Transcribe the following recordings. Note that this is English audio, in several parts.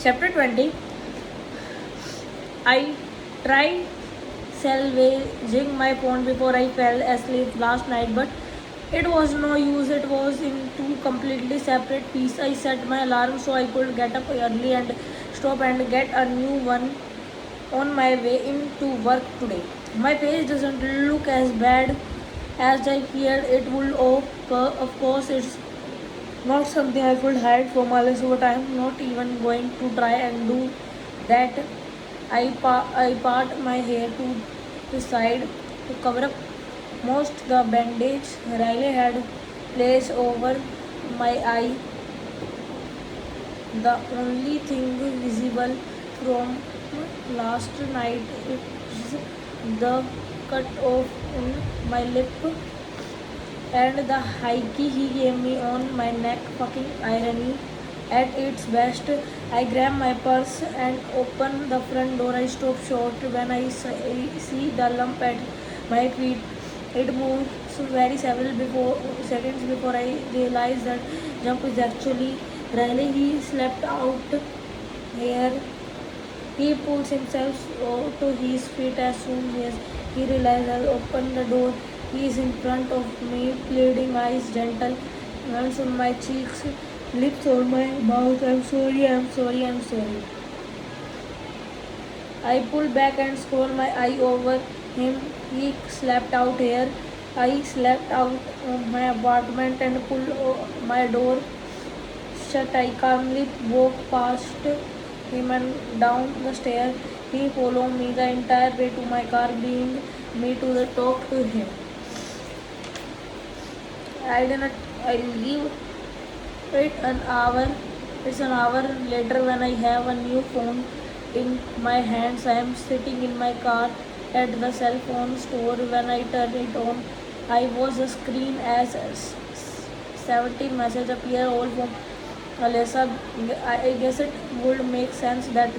Chapter 20. I tried salvaging my phone before I fell asleep last night, but it was no use. It was in two completely separate pieces. I set my alarm so I could get up early and stop and get a new one on my way into work today. My page doesn't look as bad as I feared it would. Of course, it's not something I could hide from Alice, but I am not even going to try and do that. I part my hair to the side to cover up most the bandage Riley had placed over my eye. The only thing visible from last night is the cut off in my lip and the hike he gave me on my neck. Fucking irony at its best. I grab my purse and open the front door. I stop short when I see the lump at my feet. It moves very seconds before I realize that jump is actually Riley. He slept out here. He pulls himself to his feet as soon as he realizes I'll open the door. He is in front of me, pleading eyes, gentle hands on my cheeks, lips on my mouth. I'm sorry, I'm sorry, I'm sorry. I pull back and scroll my eye over him. He slept out here. I slept out of my apartment and pulled my door shut. I calmly walk past him and down the stairs. He followed me the entire way to my car, bringing me to the talk to him. I didn't. I leave it an hour. It's an hour later when I have a new phone in my hands. I am sitting in my car at the cell phone store. When I turn it on, I was a screen as 17 messages appear all from Alyssa. I guess it would make sense that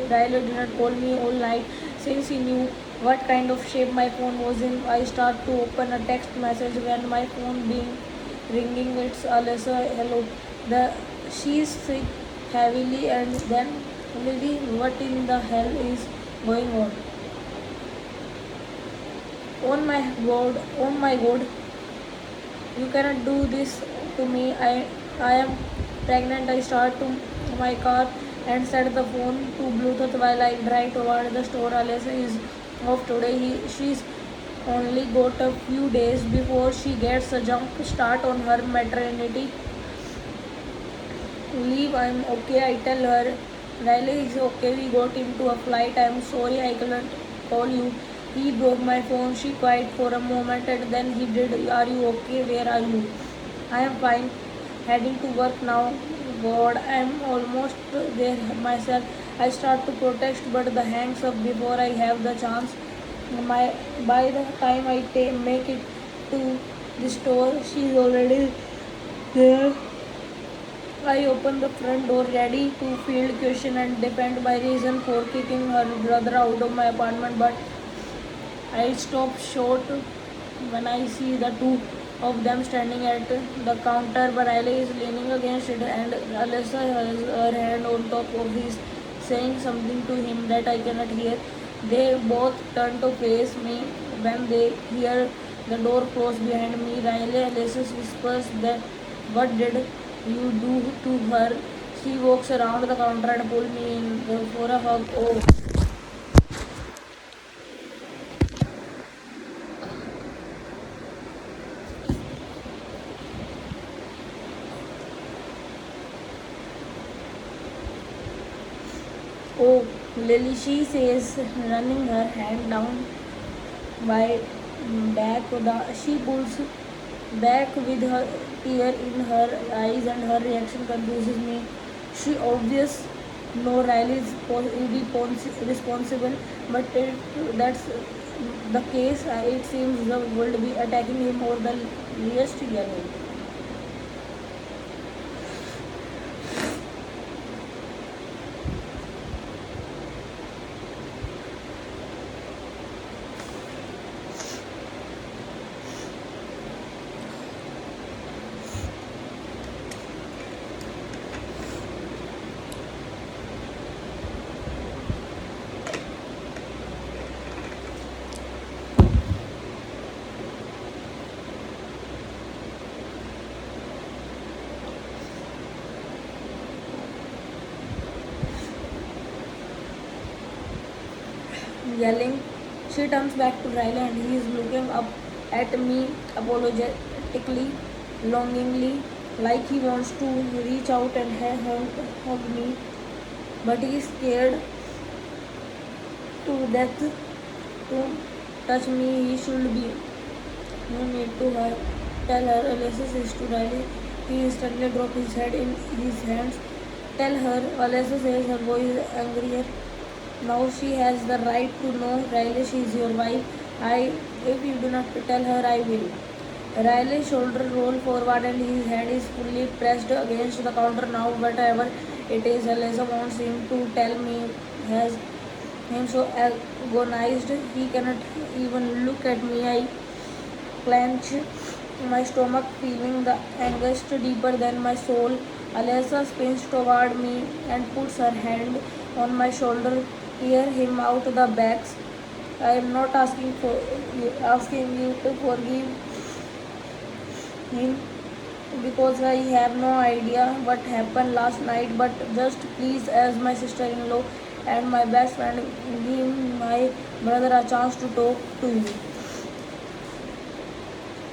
Riley didn't call me all night since he knew what kind of shape my phone was in. I start to open a text message when my phone being ringing. It's Alyssa. Hello. She's sick heavily and then Lily, what in the hell is going on? Oh my god, you cannot do this to me. I am pregnant. I start to my car and set the phone to Bluetooth while I drive toward the store. Alyssa is off today. She's only got a few days before she gets a jump start on her maternity leave. I'm okay, I tell her. Riley is okay. We got into a flight. I'm sorry I couldn't call you. He broke my phone. She cried for a moment and then he did. Are you okay? Where are you? I am fine. Heading to work now. God, I'm almost there myself. I start to protest, but the hangs up before I have the chance. By the time I make it to the store, she's already there. I open the front door ready to field question and defend my reason for kicking her brother out of my apartment, but I stop short when I see the two of them standing at the counter. But Riley is leaning against it and Alyssa has her hand on top of his, saying something to him that I cannot hear. They both turn to face me when they hear the door close behind me. Riley Alyssa whispers that what did you do to her? She walks around the counter and pulls me in for a hug. Oh, Lily, she says, running her hand down my back. She pulls back with her tear in her eyes and her reaction confuses me. She obviously no Riley is responsible, but that's the case. It seems the world be attacking him for the least yellow. yelling. She turns back to Riley and he is looking up at me apologetically, longingly, like he wants to reach out and hug me, but he is scared to death to touch me. He should be. You need to tell her. Alessa says to Riley. He instantly drops his head in his hands. Tell her. Alessa says, her voice angrier. Now she has the right to know. Riley, she is your wife. If you do not tell her, I will. Riley's shoulder rolled forward and his hand is fully pressed against the counter now. Whatever it is, Alessa wants him to tell me. Has him so agonized he cannot even look at me. I clench my stomach, feeling the angst deeper than my soul. Alessa spins toward me and puts her hand on my shoulder. Hear him out the backs. I am not asking you to forgive him because I have no idea what happened last night, but just please, as my sister-in-law and my best friend, give my brother a chance to talk to you.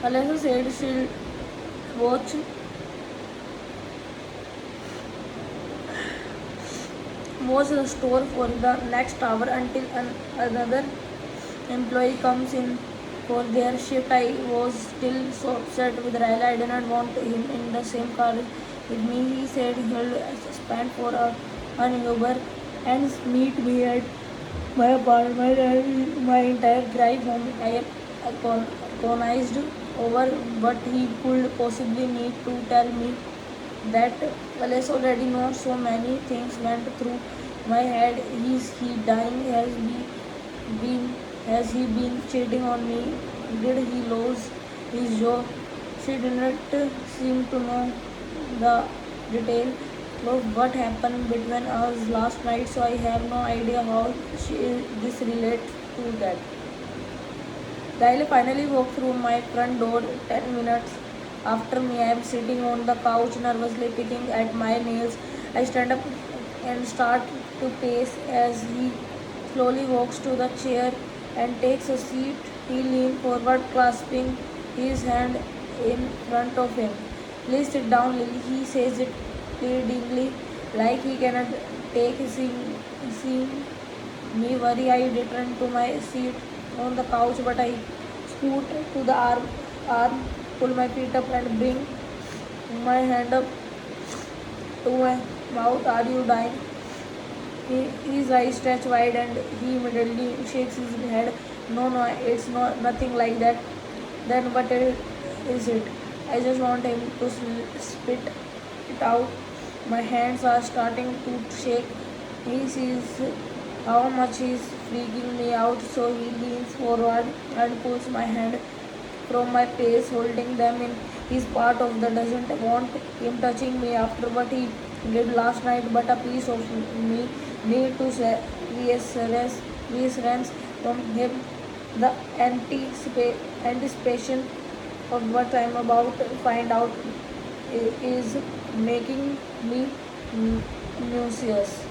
Alessa said she'll watch the store for the next hour until another employee comes in for their shift. I was still so upset with Riley. I did not want him in the same car with me. He said he'll spend for an Uber and meet me at my apartment, and my entire drive home I agonized over what he could possibly need to tell me. That Alice already knows. So many things went through my head. Is he dying? Been has he been cheating on me? Did he lose his job? She did not seem to know the detail of what happened between us last night, so I have no idea how this relates to that. Riley finally walked through my front door 10 minutes after me. I am sitting on the couch, nervously picking at my nails. I stand up and start to pace as he slowly walks to the chair and takes a seat. He leans forward, clasping his hand in front of him. Please sit down, Lily, he says it pleadingly, like he cannot take seeing me worry. I return to my seat on the couch, but I scoot to the arm, pull my feet up and bring my hand up to my mouth. Are you dying? His eyes stretch wide and he immediately shakes his head. No, it's nothing like that. Then what is it? I just want him to spit it out. My hands are starting to shake. He sees how much he's freaking me out, so he leans forward and pulls my hand from my face, holding them in his part of the doesn't want him touching me after what he did last night, but a piece of me need to reassurance from him. The anticipation of what I'm about to find out is making me nauseous.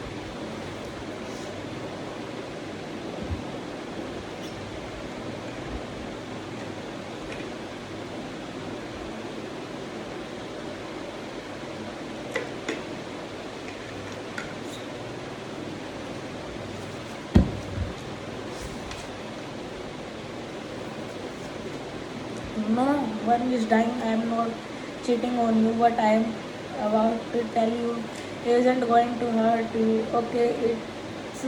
No, one is dying. I am not cheating on you. What I am about to tell you isn't going to hurt you. Okay, it's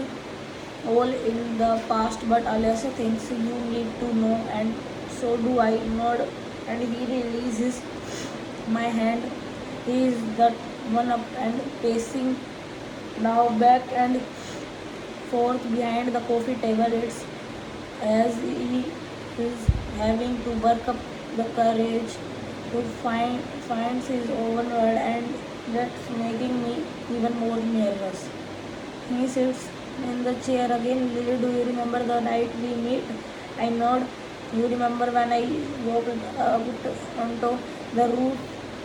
all in the past, but Alessa thinks you need to know, and so do I. Nod, and he releases my hand. He is that one up and pacing now back and forth behind the coffee table. It's as he is having to work up the courage to find his own word, and that's making me even more nervous. He sits in the chair again. Lily, do you remember the night we meet? I nod. You remember when I walked out onto the roof,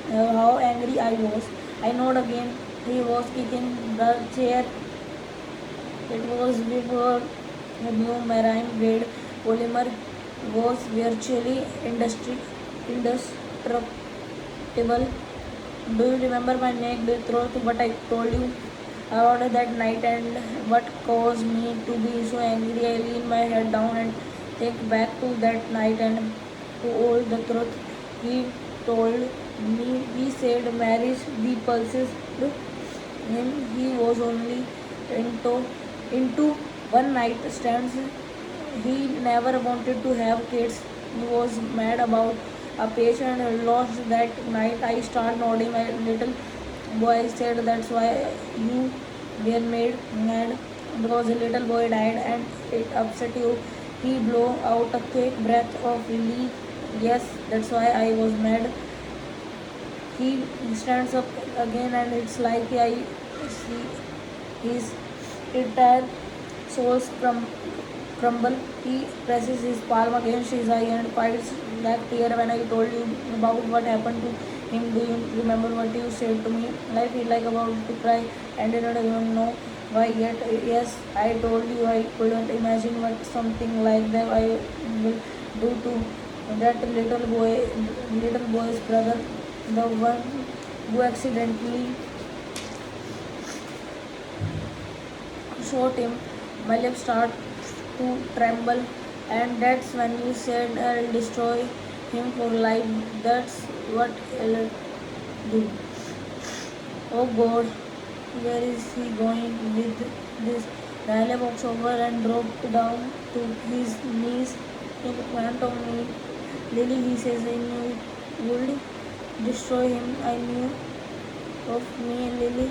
how angry I was? I nod again. He was kicking the chair. It was before The new marine grade polymer was virtually indestructible. Do you remember my neck truth, what I told you about that night and what caused me to be so angry? I lean my head down and think back to that night and to all the truth he told me. He said marriage repulses him. He was only into one night stands. He never wanted to have kids. He was mad about a patient lost that night. I started nodding. My little boy said, "That's why you were made mad because a little boy died and it upset you." He blew out a quick breath of relief. "Yes, that's why I was mad." He stands up again and it's like I see his entire soul crumble. He presses his palm against his eye and fights that tear. "When I told you about what happened to him, do you remember what you said to me?" I feel like about to cry and did not even know why yet. "Yes, I told you I couldn't imagine what something like that I will do to that little boy's brother, the one who accidentally shot him." My lips start to tremble, and that's when you said, "I'll destroy him for life." That's what I'll do. Oh God, where is he going with this? Riley walks over and dropped down to his knees in front of me. "Lily," he says, "I knew it would destroy him. I knew of me, Lily."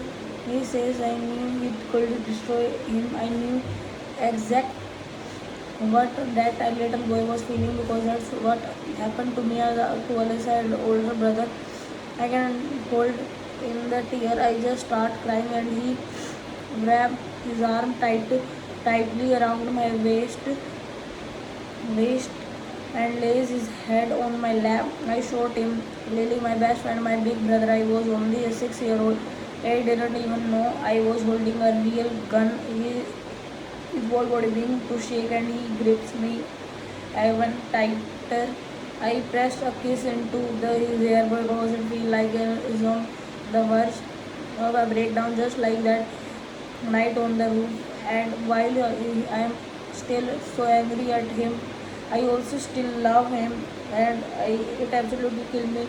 He says, "I knew it could destroy him. I knew exact what that little boy was feeling because that's what happened to me to Alyssa and older brother." I can hold in the tear. I just start crying and he wrapped his arm tightly around my waist and lays his head on my lap. I showed him Lily, my best friend, my big brother. I was only a 6-year-old. I didn't even know I was holding a real gun. His whole body began to shake and he grips me even tighter. I pressed a kiss into his hair because it felt like it was on the verge of a breakdown, just like that night on the roof. And while I am still so angry at him, I also still love him, and it absolutely killed me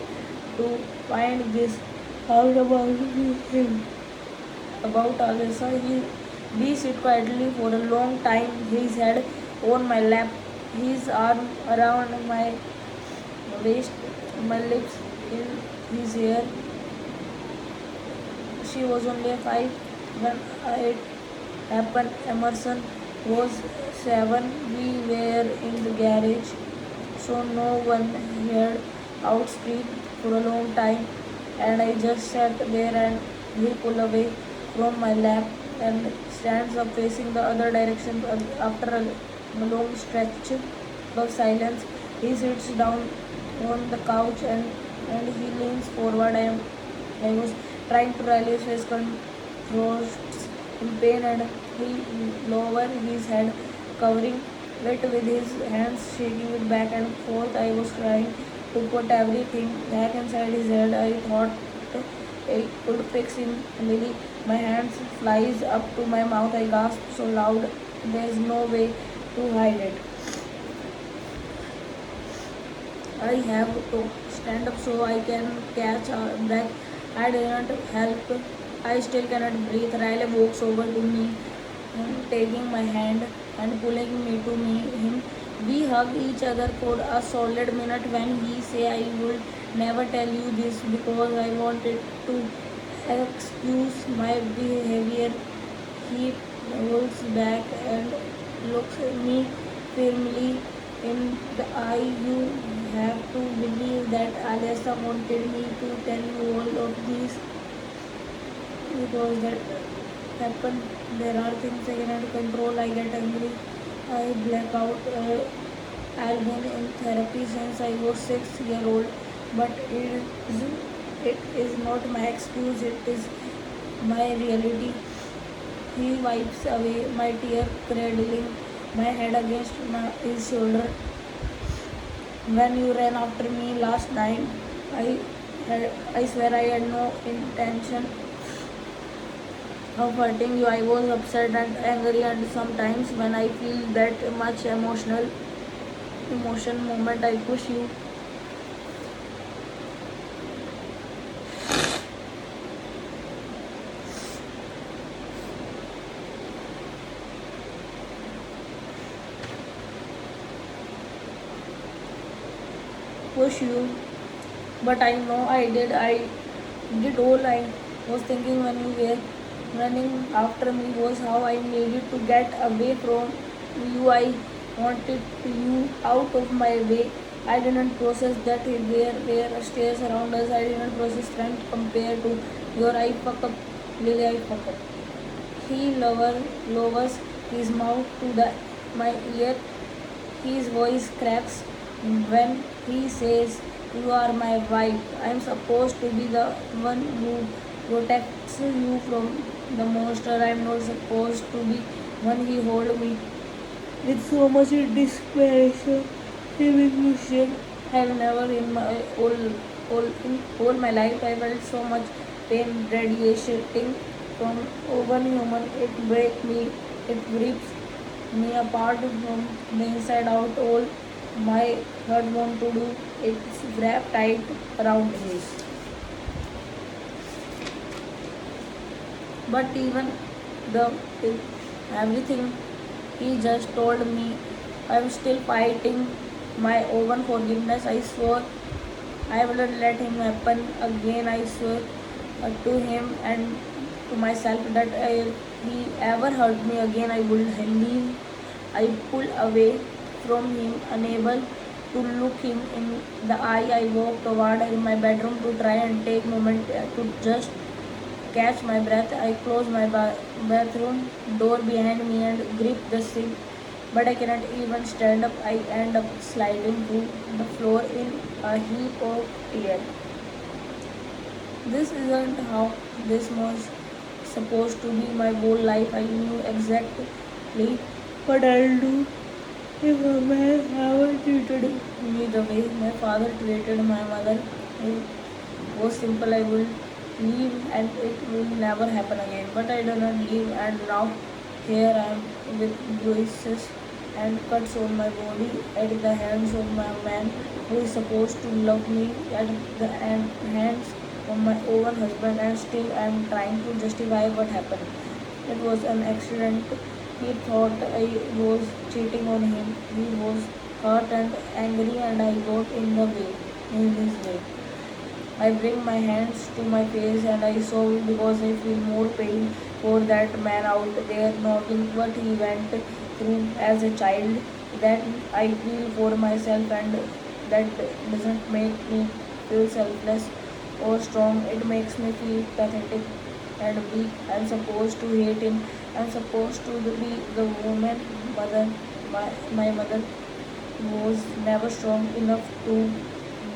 to find this out about him. About Alyssa, we sit quietly for a long time, his head on my lap, his arm around my waist, my lips in his hair. She was only 5 when it happened. Emerson was 7. We were in the garage, so no one heard out street for a long time, and I just sat there and he pulled away from my lap and stands up facing the other direction. After a long stretch of silence, he sits down on the couch and he leans forward. I was trying to rally his face controls in pain and he lowered his head, covering it with his hands, shaking it back and forth. I was trying to put everything back inside his head. I thought I could fix him. Lily, my hands flies up to my mouth. I gasp so loud there's no way to hide it. I have to stand up so I can catch a breath. I didn't help. I still cannot breathe. Riley walks over to me, taking my hand and pulling me to him. We hug each other for a solid minute. When he say, "I would never tell you this because I wanted to excuse my behavior," he rolls back and looks me firmly in the eye. "You have to believe that Alyssa wanted me to tell you all of this because that happened. There are things I cannot control. I get angry. I black out. I've been in therapy since I was 6 years old, but it is not my excuse. It is my reality." He wipes away my tear, cradling my head against his shoulder. When you ran after me last night, I swear I had no intention of hurting you. I was upset and angry, and sometimes when I feel that much emotion moment, I push you. But I know I did all I was thinking when you were running after me was how I needed to get away from you. I wanted you out of my way. I didn't process that there were stairs around us. I didn't process strength compared to your I fuck up, Lily, I fuck up. He lowers his mouth to my ear. His voice cracks when he says, "You are my wife. I am supposed to be the one who protects you from the monster. I am not supposed to be one he hold me with so much desperation. Emotion. I have never in my all my life I felt so much pain radiating from one human. It breaks me. It rips me apart from the inside out. All my heart want to do it's wrap tight around his. But even the everything he just told me, I'm still fighting my own forgiveness. I swore I wouldn't let him happen again. I swore to him and to myself that if he ever hurt me again, I would leave. I pulled away from him, unable to look him in the eye. I walked toward my bedroom to try and take a moment to just catch my breath. I closed my bathroom door behind me and gripped the sink, but I cannot even stand up. I end up sliding to the floor in a heap of tears. This isn't how this was supposed to be my whole life. I knew exactly what I'll do if a man ever treated me the way my father treated my mother. It was simple. I will leave and it will never happen again. But I did not leave, and now here I am with bruises and cuts on my body at the hands of my man who is supposed to love me, at the hands of my own husband, and still I am trying to justify what happened. It was an accident. He thought I was cheating on him. He was hurt and angry, and I got in the way, in his way. I bring my hands to my face and I sob because I feel more pain for that man out there, knowing what he went through as a child, than I feel for myself, and that doesn't make me feel selfless or strong. It makes me feel pathetic and weak. I'm supposed to hate him. I'm supposed to be the woman mother. My mother was never strong enough to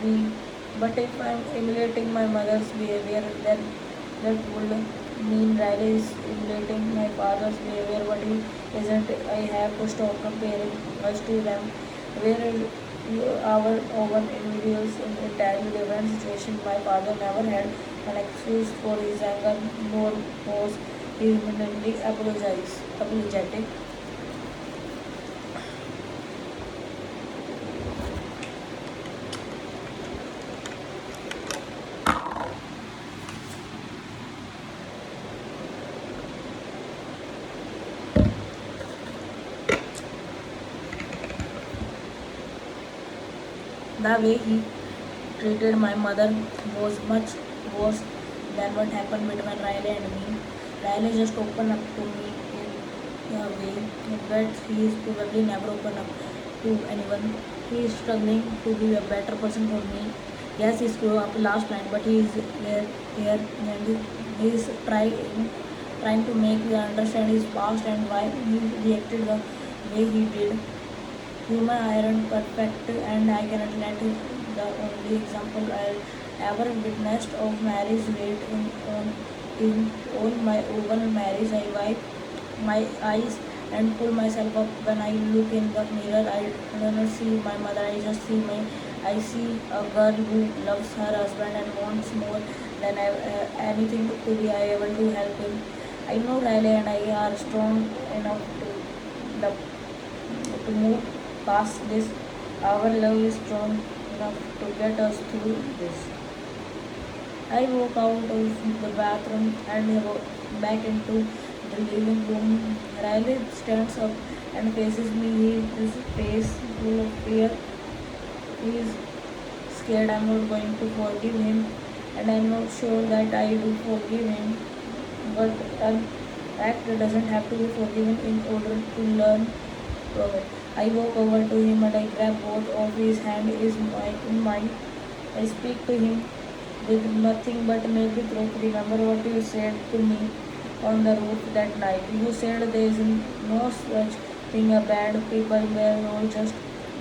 be. But if I'm emulating my mother's behavior, then that would mean Riley is emulating my father's behavior. But he isn't. I have to stop comparing us to them. Where our own individuals in entirely different situations. My father never had an excuse for his anger, nor was he immediately apologetic. The way he treated my mother was much worse than what happened between Riley and me. Riley just opened up to me in a way that he is probably never opened up to anyone. He is struggling to be a better person for me. Yes, he screwed up last night, but he is here and he is trying to make me understand his past and why he reacted the way he did. Human aren't perfect, and I cannot let it. The only example I'll ever witnessed of marriage rate in all my own marriage. I wipe my eyes and pull myself up. When I look in the mirror, I don't see my mother, I just see me. I see a girl who loves her husband and wants more than anything to be able to help him. I know Riley and I are strong enough to move past this. Our love is strong enough to get us through this. I walk out of the bathroom and back into the living room. Riley stands up and faces me. His face full of fear. He is scared I'm not going to forgive him, and I'm not sure that I do forgive him. But an act doesn't have to be forgiven in order to learn from it. I walk over to him and I grab both of his hand in mine. I speak to him with nothing but milky throat. Remember what you said to me on the roof that night. You said there is no such thing as bad people, we are all just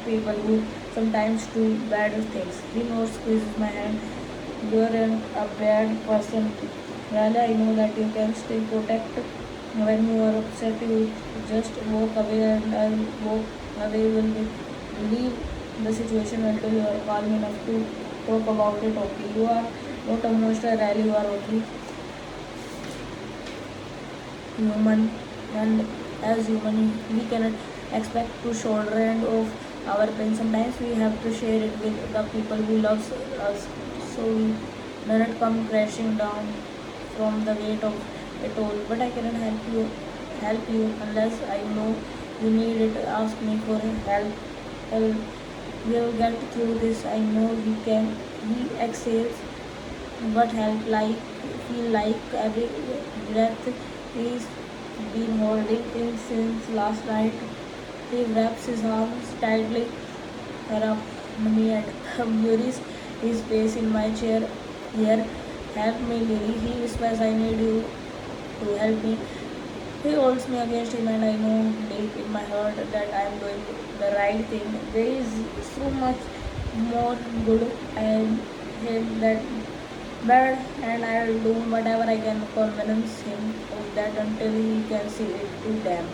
people who sometimes do bad things. He knows squeezes my hand. You are a bad person. Rather, I know that you can still protect when you are upset. You just walk away, and I'll walk away. Will leave the situation until you are calm enough to talk about it. Okay, you are not a monster, Riley. You are only human, and as human, we cannot expect to shoulder and of our pain. Sometimes we have to share it with the people who loves us, so we do not come crashing down from the weight of it all. But I cannot help you unless I know you need it. Ask me for help. Help. We'll get through this. I know we can. He exhales, but help like feel like every breath he's been holding in since last night. He wraps his arms tightly around me and buries his face in my chair. Here, help me, Lily. He whispers, I need you to help me. He holds me against him, and I know deep in my heart that I am doing the right thing. There is so much more good in him that bad, and I'll do whatever I can convince him of that until he can see it too damn.